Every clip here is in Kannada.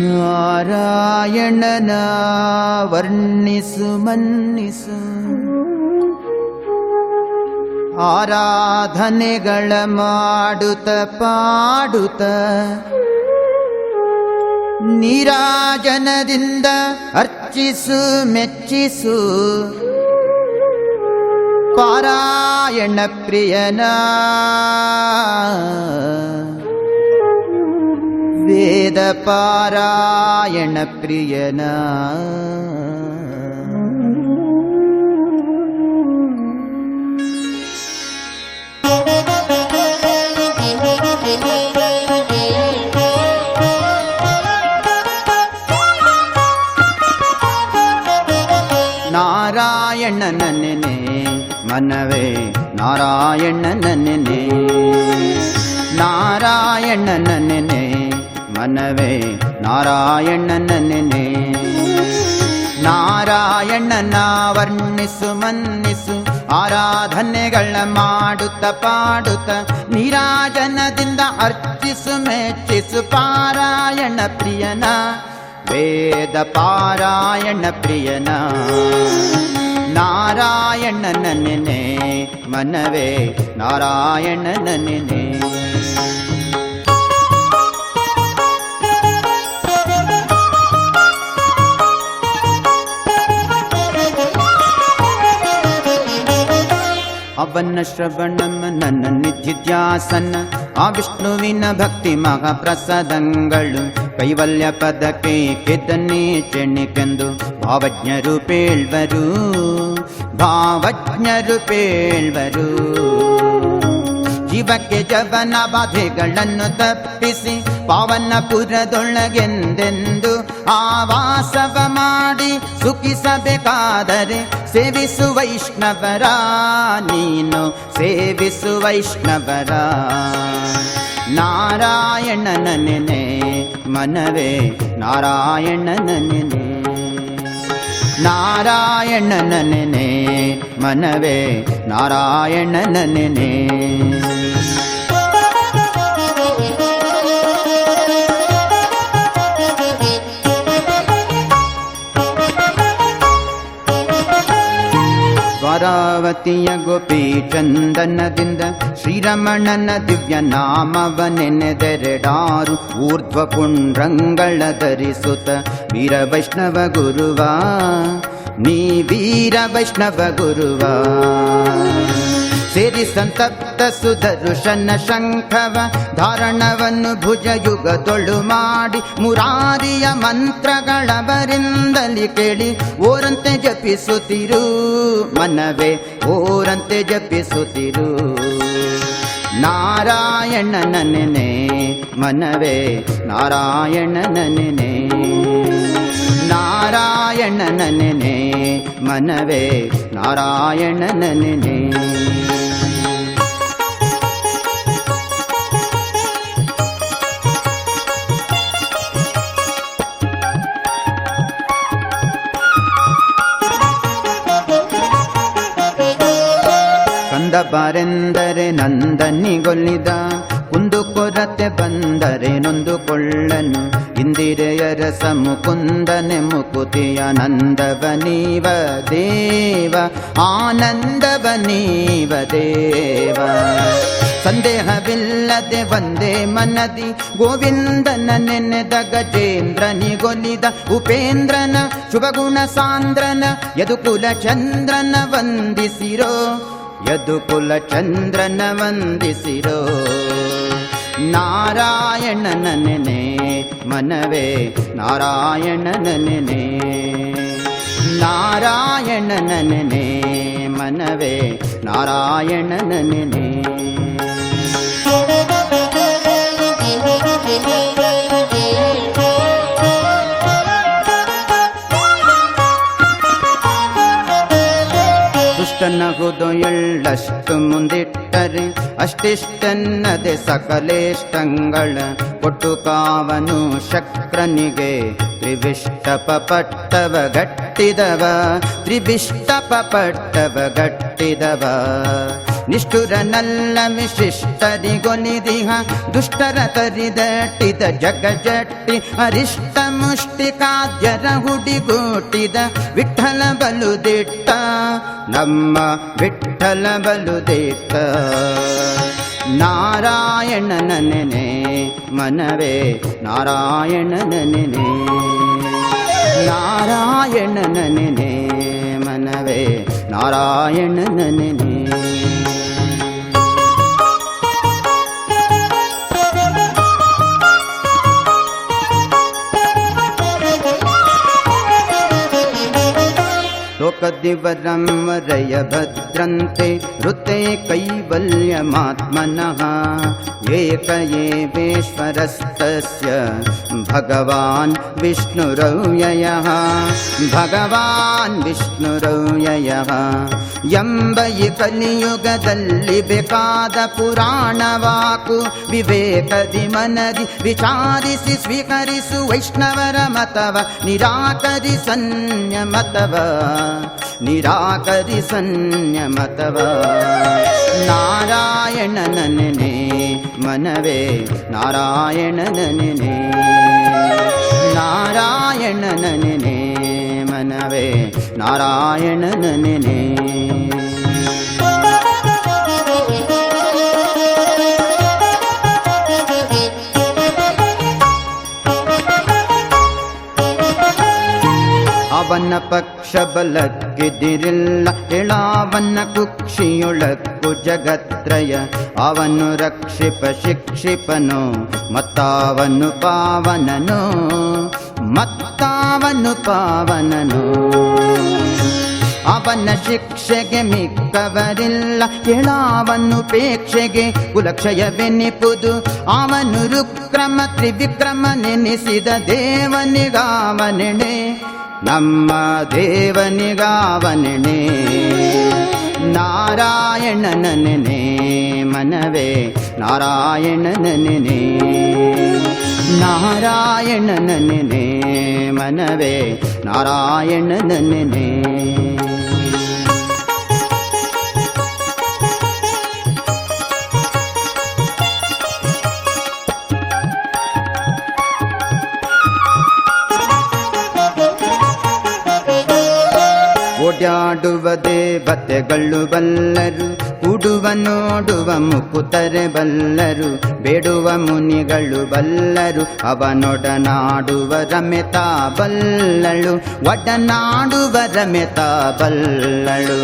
ನಾರಾಯಣನ ವರ್ಣಿಸು ಮನ್ನಿಸು, ಆರಾಧನೆಗಳ ಮಾಡುತ್ತ ಪಾಡುತ್ತ ನೀರಾಜನದಿಂದ ಅರ್ಚಿಸು ಮೆಚ್ಚಿಸು ಪಾರಾಯಣ ಪ್ರಿಯನ, ವೇದ ಪಾರಾಯಣ ಪ್ರಿಯನ. ನಾರಾಯಣನ ನೆನೆ ಮನವೇ ನಾರಾಯಣನ ನೆನೆ, ನಾರಾಯಣನ ನೆನೆ ಮನವೇ ನಾರಾಯಣನ ನೆನೆ. ನಾರಾಯಣನ ವರ್ಣಿಸು ಮನ್ನಿಸು, ಆರಾಧನೆಗಳ ಮಾಡುತ್ತ ಪಾಡುತ್ತ ನೀರಾಜನದಿಂದ ಅರ್ಚಿಸು ಮೆಚ್ಚಿಸು ಪಾರಾಯಣ ಪ್ರಿಯನ, ವೇದ ಪಾರಾಯಣ ಪ್ರಿಯನ. ನಾರಾಯಣನ ನೆನೆ ಮನವೇ ನಾರಾಯಣನ ನೆನೆ. ಅವನ ಶ್ರವಣಮ ನನ್ನ ನಿಧಿಧ್ಯಾಸನ, ಆ ವಿಷ್ಣುವಿನ ಭಕ್ತಿ ಮಹಾಪ್ರಸಾದಂಗಳು ಕೈವಲ್ಯ ಪದಕ್ಕೆ ಕೆದನೆ ಚೆಣಿಕೆಂದು ಭಾವಜ್ಞರು ಪೇಳ್ವರು, ಭಾವಜ್ಞರು ಪೇಳ್ವರು. ಜೀವಕ್ಕೆ ಜವನ ಬಾಧೆಗಳನ್ನು ತಪ್ಪಿಸಿ ಪಾವನಪುರದೊಳಗೆಂದೆಂದು ಆವಾಸವ ಮಾಡಿ ಸುಖಿಸಬೇಕಾದರೆ ಸೇವಿಸು ವೈಷ್ಣವರ, ನೀನು ಸೇವಿಸು ವೈಷ್ಣವರ. ನಾರಾಯಣನ ನೆನೆ ಮನವೇ ನಾರಾಯಣನ ನೆನೆ, ನಾರಾಯಣನ ನೆನೆ ಮನವೇ ನಾರಾಯಣನ ನೆನೆ. ದ್ವಾರಾವತಿಯ ಗೋಪಿ ಚಂದನದಿಂದ ಶ್ರೀರಮಣನ ದಿವ್ಯ ನಾಮವ ನೆನೆದೆರಡಾರು ಊರ್ಧ್ವ ಪುಂಡ್ರಂಗಳ ಧರಿಸುತ್ತ ವೀರ ವೈಷ್ಣವ ಗುರುವ, ನೀ ವೀರ ವೈಷ್ಣವ ಗುರುವ. ಸೇರಿ ಸಂತಪ್ತ ಸುದರ್ಶನ ಶಂಖವ ಧಾರಣವನ್ನು ಭುಜಯುಗದೊಳು ಮಾಡಿ ಮುರಾರಿಯ ಮಂತ್ರಗಳವರಿಂದಲಿ ಕೇಳಿ ಓರಂತೆ ಜಪಿಸುತ್ತಿರು ಮನವೇ, ಓರಂತೆ ಜಪಿಸುತ್ತಿರು. ನಾರಾಯಣನ ನೆನೆ ಮನವೇ ನಾರಾಯಣನ ನೆನೆ, ನಾರಾಯಣನ ನೆನೆ ಮನವೇ ನಾರಾಯಣನ ನೆನೆ. ಕಂದ ಬಾರೆಂದರೆ ನಂದನಿಗೊಲಿದ, ಕುಂದು ಕೊರತೆ ಬಂದರೆ ನೊಂದುಕೊಳ್ಳನು ಇಂದಿರೆಯರ ಮುಕುಂದನೆ ಮುಕುತಿಯ ನಂದವ ನೀವ ದೇವ, ಆನಂದವ ನೀವ ದೇವ. ಸಂದೇಹವಿಲ್ಲದೆ ಒಂದೇ ಮನದಿ ಗೋವಿಂದನ ನೆನೆದ ಗಜೇಂದ್ರನಿಗೊಲಿದ ಉಪೇಂದ್ರನ ಶುಭಗುಣ ಸಾಂದ್ರನ ಯದುಕುಲ ಚಂದ್ರನ ವಂದಿಸಿರೋ, ಯದುಕುಲ ಚಂದ್ರನ ವಂದಿಸಿರೋ. ನಾರಾಯಣನ ನೆನೆ ಮನವೇ ನಾರಾಯಣನ ನೆನೆ, ನಾರಾಯಣನ ನೆನೆ ಮನವೇ ನಾರಾಯಣನ ನೆನೆ. ದುಷ್ಟನ ಹೃದಯಳ್ಳಷ್ಟು ಮುಂದಿಟ್ಟರೆ ಅಷ್ಟಿಷ್ಟನ್ನದೆ ಸಕಲೇಷ್ಟಂಗಳ ಕೊಟ್ಟು ಕಾವನು ಶಕ್ರನಿಗೆ ತ್ರಿವಿಷ್ಟಪ ಪಟ್ಟವ ಗಟ್ಟಿದವ, ತ್ರಿವಿಷ್ಟಪ ಪಟ್ಟವ ಗಟ್ಟಿದವ. ನಿಷ್ಠುರನಲ್ಲ ವಿಶಿಷ್ಟರಿಗೊಲಿದಿಹ ದುಷ್ಟರ ತರಿದಟ್ಟಿದ ಜಗಜಟ್ಟಿ ಅರಿಷ್ಟ ಮುಷ್ಟಿಕಾದ್ಯರ ಹುಡಿಗೂಟಿದ ವಿಠ್ಠಲ ಬಲುದಿಟ್ಟ ನಮ್ಮ ವಿಠ್ಠಲ ಬಲುದಿಟ್ಟ. ನಾರಾಯಣನ ನೆನೆ ಮನವೇ ನಾರಾಯಣನ ನೆನೆ, ನಾರಾಯಣನ ನೆನೆ ಮನವೇ ನಾರಾಯಣನ ನೆನೆ. ಲೋಕದಿವರಂ ವರಯ ಭದ್ರಂತೆ ಋತೆ ಕೈವಲ್ಯಮಾತ್ಮನಃ ಏಕ ಏವೇಶ್ವರಸ್ತಸ್ಯ ಭಗವಾನ್ ವಿಷ್ಣುರವ್ಯಯಃ, ಭಗವಾನ್ ವಿಷ್ಣುರವ್ಯಯಃ. ಎಂಬ ಈ ಕಲಿಯುಗದಲ್ಲಿ ಬೇಕಾದ ಪುರಾಣವಾಕು ವಿವೇಕದಿ ಮನದಿ ವಿಚಾರಿಸಿ ಸ್ವೀಕರಿಸು ವೈಷ್ಣವರ ಮತವ ನಿರಾಕರಿಸನ್ಯಮತವ, ನಿರಾಕರಿಸನ್ಯಮತವ. ನಾರಾಯಣನ ನೆನೆ ಮನವೇ ನಾರಾಯಣನ ನೆನೆ, ನಾರಾಯಣನ ನೆನೆ ಮನವೇ ನಾರಾಯಣನ ನೆನೆ. ಅವನ ಪಕ್ಷ ಬಲಕ್ಕಿದಿರಿಲ್ಲ ಎಳಾವನ ಕುಕ್ಷಿಯೊಳಕ್ಕು ಜಗತ್ರಯ. ಅವನು ರಕ್ಷಿಪ ಶಿಕ್ಷಿಪನು ಮತ್ತಾವನು ಪಾವನನು, ಮತ್ತಾವನು ಪಾವನನು. ಅವನ ಶಿಕ್ಷೆಗೆ ಮಿಕ್ಕವರಿಲ್ಲ ಕೆಳಾವನುಪೇಕ್ಷೆಗೆ ಕುಲಕ್ಷಯವೆನಿಪುದು. ಅವನು ರುಕ್ರಮ ತ್ರಿವಿಕ್ರಮ ನೆನೆಸಿದ ದೇವನಿಗಾವನೆಣೆ, ನಮ್ಮ ದೇವನಿಗಾವನೆಣೆ. ನಾರಾಯಣನ ನೆನೆ ಮನವೇ ನಾರಾಯಣನ ನೆನೆ, ನಾರಾಯಣನ ನೆನೆ ಮನವೇ ನಾರಾಯಣನ ನೆನೆ. ಓಡ್ಯಾಡುವ ದೇವತೆಗಳು ಬಲ್ಲರು, ಕೂಡುವ ನೋಡುವ ಮುಕುತರೆ ಬಲ್ಲರು. ಬೇಡುವ ಮುನಿಗಳು ಬಲ್ಲರು, ಅವನೊಡನಾಡುವ ರಮೆತಾ ಬಲ್ಲಳು, ಒಡನಾಡುವ ರಮೆತಾ ಬಲ್ಲಳು.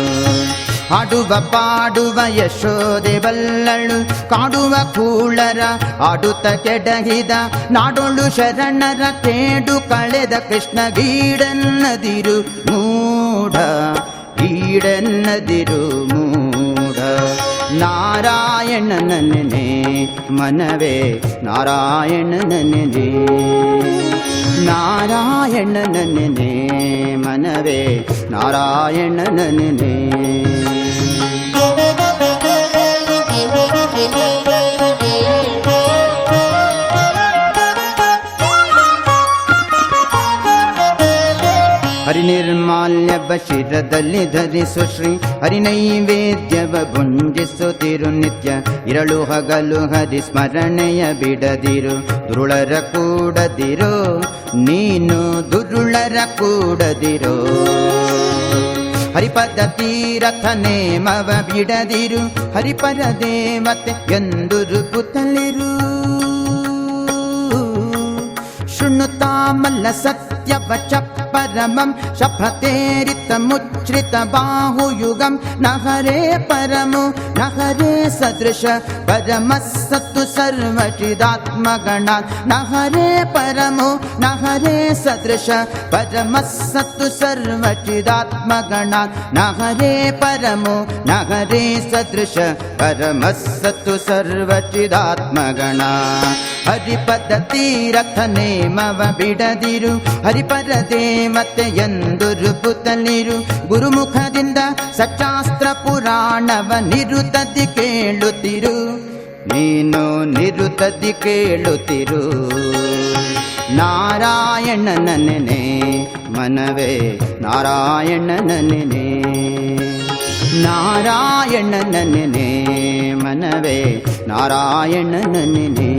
ಆಡುವ ಪಾಡುವ ಯಶೋದೆ ಬಲ್ಲಳು, ಕಾಡುವ ಕೂಳರ ಆಡುತ್ತ ಕೆಡಹಿದ ನಾಡೊಳು ಶರಣರ ಕೇಡು ಕಳೆದ ಕೃಷ್ಣ ಗೀಡೆನ್ನದಿರು ಮೂಢ, ಗೀಡೆನ್ನದಿರು ಮೂಢ. ನಾರಾಯಣನ ನೆನೆ ಮನವೇ ನಾರಾಯಣನ ನೆನೆ, ನಾರಾಯಣನ ನೆನೆ ಮನವೇ ನಾರಾಯಣನ ನೆನೆ. ಹರಿನಿರ್ಮಾಲ್ಯವ ಶಿರದಲ್ಲಿ ಧರಿಸು ಶ್ರೀ ಹರಿನೈವೇದ್ಯವ ಭುಂಜಿಸುತ್ತಿರು ನಿತ್ಯ. ಇರಳು ಹಗಲು ಹರಿಸ್ಮರಣೆಯ ಬಿಡದಿರು, ದುರುಳರ ಕೂಡದಿರೋ ನೀನು ದುರುಳರ ಕೂಡದಿರೋ. ಹರಿಪದ ತೀರಥ ನೇಮವ ಬಿಡದಿರು, ಹರಿಪರ ದೇವತೆ ಎಂದು ರುಪುತ್ತಲಿರು. ಶೃಣುತಾಮಲ್ಲ ಸತ್ಯವಚ ಪರಮಂ ಶಪಥೇರಿತ ಮುಚ್ರಿತ ಬಾಹುಯುಗಂ. ನಹರೇ ಪರಮು ನಹರೇ ಸದೃಶ ಪರಮಸ್ಸತ್ತು ಸರ್ವಚಿದಾತ್ಮಗಣ. ನಹರೇ ಪರಮು ನಹರೇ ಸದೃಶ ಪರಮಸ್ಸತ್ತು ಸರ್ವಚಿದಾತ್ಮಗಣ. ನಹರೇ ಪರಮು ನಹರೇ ಸದೃಶ ಪರಮಸ್ಸತ್ತು ಸರ್ವಚಿದಾತ್ಮಗಣ. ಹರಿಪದ ತೀರಥ ನೇಮವ ಬಿಡದಿರು, ಹರಿಪರ ದೇವತೆ ಎಂದು ರುಪುತ್ತಲಿರು. ಗುರುಮುಖದಿಂದ ಸಚ್ಚಾಸ್ತ್ರ ಪುರಾಣವ ನಿರುತದಿ ಕೇಳುತ್ತಿರು, ನೀನು ನಿರುತದಿ ಕೇಳುತ್ತಿರು. ನಾರಾಯಣನ ನೆನೆ ಮನವೇ ನಾರಾಯಣನ ನೆನೆ, ನಾರಾಯಣನ ನೆನೆ ಮನವೇ ನಾರಾಯಣನ ನೆನೆ.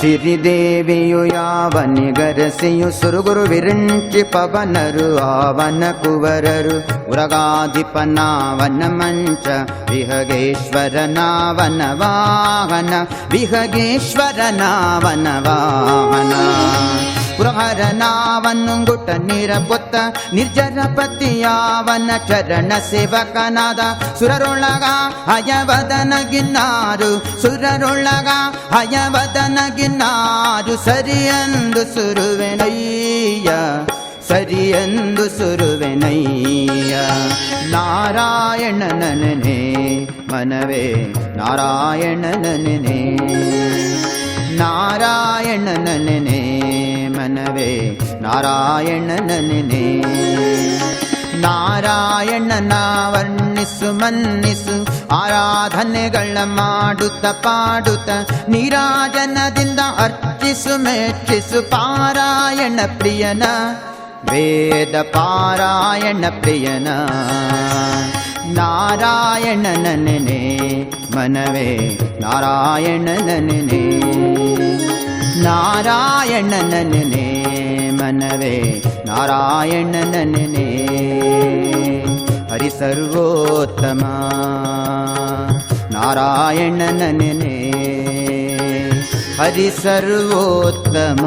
ಸಿರಿದೇವಿಯು ಯಾವನಿಗರಸಿಯು ಸುರುಗುರು ವಿರಿಂಚಿ ಪವನರು ಆವನ ಕುವರರು ಉರಗಾಧಿಪನಾವನ ಮಂಚ ವಿಹಗೇಶ್ವರನಾವನ ವಾಹನ ವಿಹಗೇಶ್ವರನಾವನ ವಾಹನ ಪುರಹರನಾವನುಂಗುಟ ನಿರಪುತ್ತ ನಿರ್ಜರಪತಿಯಾವನ ಚರಣ ಸೇವಕನಾದ ಸುರರೊಳಗ ಹಯವದನಗಿನ್ನಾರು ಸುರರೊಳಗ ಹಯವದನಗಿನ್ನಾರು ಸರಿಯೆಂದು ಸುರುವೆನಯ್ಯ ಸರಿಯೆಂದು ಸುರುವೆನಯ್ಯ. ನಾರಾಯಣನ ನೆನೆ ಮನವೇ ನಾರಾಯಣನ ನೆನೆ ನಾರಾಯಣನ ನೆನೆ ಮನವೇ ನಾರಾಯಣನ ನೆನೆ. ನಾರಾಯಣನ ವರ್ಣಿಸು ಮನ್ನಿಸು ಆರಾಧನೆಗಳ ಮಾಡುತ್ತ ಪಾಡುತ್ತ ನೀರಾಜನದಿಂದ ಅರ್ಚಿಸು ಮೆಚ್ಚಿಸು ಪಾರಾಯಣ ಪ್ರಿಯನ ವೇದ ಪಾರಾಯಣ ಪ್ರಿಯನ. ನಾರಾಯಣನ ನೆನೆ ಮನವೇ ನಾರಾಯಣನ ನೆನೆ ನಾರಾಯಣನ ನೆನೆ ಮನವೇ ನಾರಾಯಣನ ನೆನೆ. ಹರಿ ಸರ್ವೋತ್ತಮ ನಾರಾಯಣನ ನೆನೆ ಹರಿ ಸರ್ವೋತ್ತಮ.